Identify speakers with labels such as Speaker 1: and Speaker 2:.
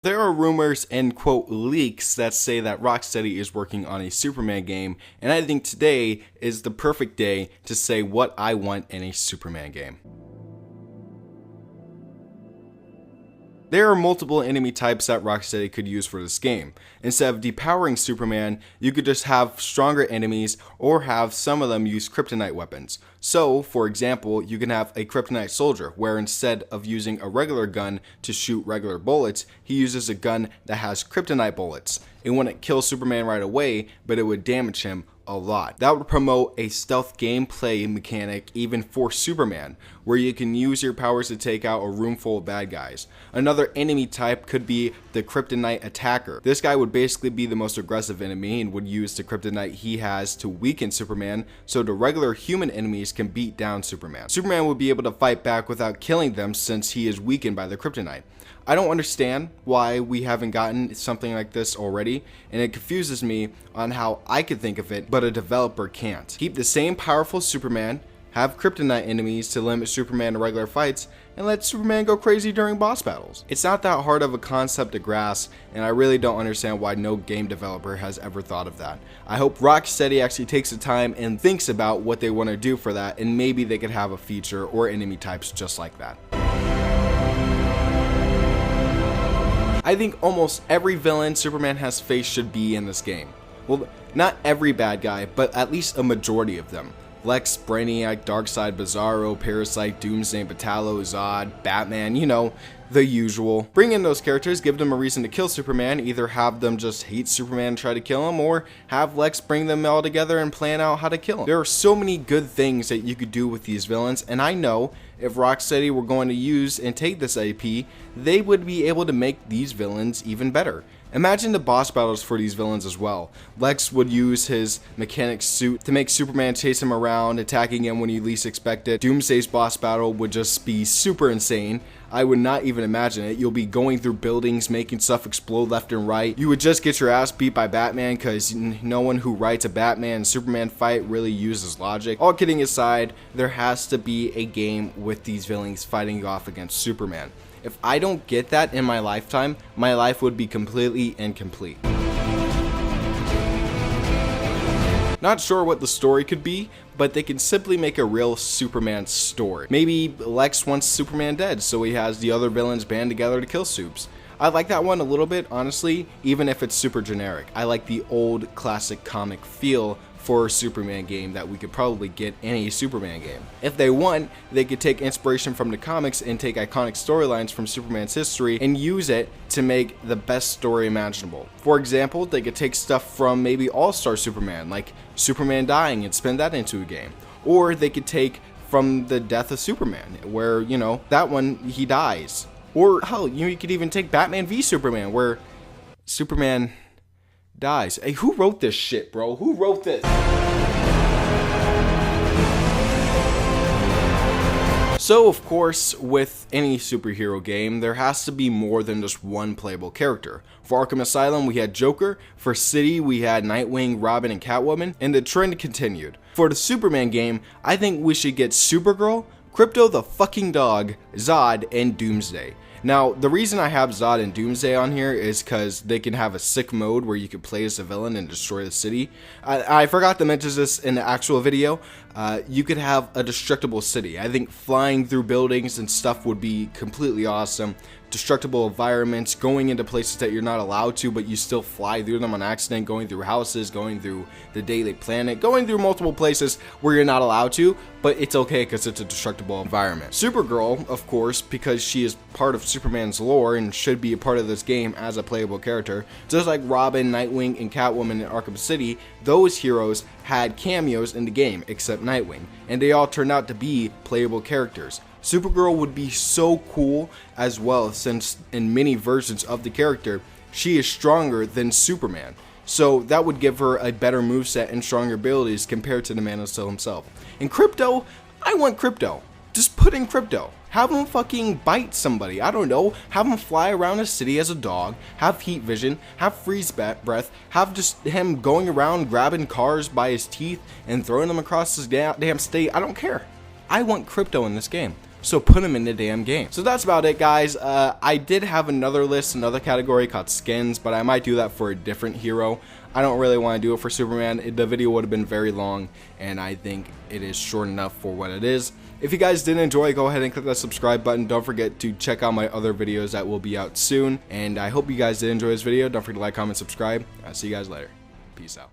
Speaker 1: There are rumors and quote leaks that say that Rocksteady is working on a Superman game, and I think today is the perfect day to say what I want in a Superman game. There are multiple enemy types that Rocksteady could use for this game. Instead of depowering Superman, you could just have stronger enemies or have some of them use kryptonite weapons. So, for example, you can have a kryptonite soldier where instead of using a regular gun to shoot regular bullets, he uses a gun that has kryptonite bullets. It wouldn't kill Superman right away, but it would damage him a lot. That would promote a stealth gameplay mechanic even for Superman, where you can use your powers to take out a room full of bad guys. Another enemy type could be the kryptonite attacker. This guy would basically be the most aggressive enemy and would use the kryptonite he has to weaken Superman, so the regular human enemies can beat down Superman. Superman would be able to fight back without killing them since he is weakened by the kryptonite. I don't understand why we haven't gotten something like this already, and it confuses me on how I could think of it, but a developer can't. Keep the same powerful Superman, have kryptonite enemies to limit Superman to regular fights, and let Superman go crazy during boss battles. It's not that hard of a concept to grasp, and I really don't understand why no game developer has ever thought of that. I hope Rocksteady actually takes the time and thinks about what they want to do for that, and maybe they could have a feature or enemy types just like that. I think almost every villain Superman has faced should be in this game. Well, not every bad guy, but at least a majority of them. Lex, Brainiac, Darkseid, Bizarro, Parasite, Doomsday, Metallo, Zod, Batman, you know, the usual. Bring in those characters, give them a reason to kill Superman, either have them just hate Superman and try to kill him, or have Lex bring them all together and plan out how to kill him. There are so many good things that you could do with these villains, and I know if Rocksteady were going to use and take this IP, they would be able to make these villains even better. Imagine the boss battles for these villains as well. Lex would use his mechanic suit to make Superman chase him around, attacking him when you least expect it. Doomsday's boss battle would just be super insane. I would not even imagine it. You'll be going through buildings, making stuff explode left and right. You would just get your ass beat by Batman because no one who writes a Batman and Superman fight really uses logic. All kidding aside, there has to be a game with these villains fighting off against Superman. If I don't get that in my lifetime, my life would be completely incomplete. Not sure what the story could be, but they can simply make a real Superman story. Maybe Lex wants Superman dead, so he has the other villains band together to kill Supes. I like that one a little bit, honestly, even if it's super generic. I like the old classic comic feel for a Superman game that we could probably get in a Superman game. If they want, they could take inspiration from the comics and take iconic storylines from Superman's history and use it to make the best story imaginable. For example, they could take stuff from maybe All-Star Superman, like Superman dying, and spin that into a game. Or they could take from the death of Superman, where, you know, that one, he dies. Or hell, you could even take Batman v Superman, where Superman dies. Hey, who wrote this shit, bro? Who wrote this? So, of course, with any superhero game, there has to be more than just one playable character. For Arkham Asylum, we had Joker. For City, we had Nightwing, Robin, and Catwoman. And the trend continued. For the Superman game, I think we should get Supergirl, Crypto the fucking dog, Zod, and Doomsday. Now, the reason I have Zod and Doomsday on here is because they can have a sick mode where you can play as a villain and destroy the city. I forgot to mention this in the actual video. You could have a destructible city. I think flying through buildings and stuff would be completely awesome. Destructible environments, going into places that you're not allowed to, but you still fly through them on accident, going through houses, going through the Daily Planet, going through multiple places where you're not allowed to, but it's okay because it's a destructible environment. Supergirl, of course, because she is part of Superman's lore and should be a part of this game as a playable character. Just like Robin, Nightwing, and Catwoman in Arkham City, those heroes had cameos in the game, except Nightwing, and they all turned out to be playable characters. Supergirl would be so cool as well, since in many versions of the character, she is stronger than Superman. So that would give her a better moveset and stronger abilities compared to the Man of Steel himself. And Crypto, I want Crypto. Just put in Crypto. Have him fucking bite somebody. I don't know. Have him fly around a city as a dog. Have heat vision. Have freeze breath. Have just him going around grabbing cars by his teeth and throwing them across his damn state. I don't care. I want Crypto in this game. so put him in the damn game. So that's about it, guys. I did have another list, another category called skins, but I might do that for a different hero. I don't really want to do it for Superman. The video would have been very long, and I think it is short enough for what it is. If you guys did enjoy, go ahead and click that subscribe button. Don't forget to check out my other videos that will be out soon. And I hope you guys did enjoy this video. Don't forget to like, comment, subscribe. I'll see you guys later. Peace out.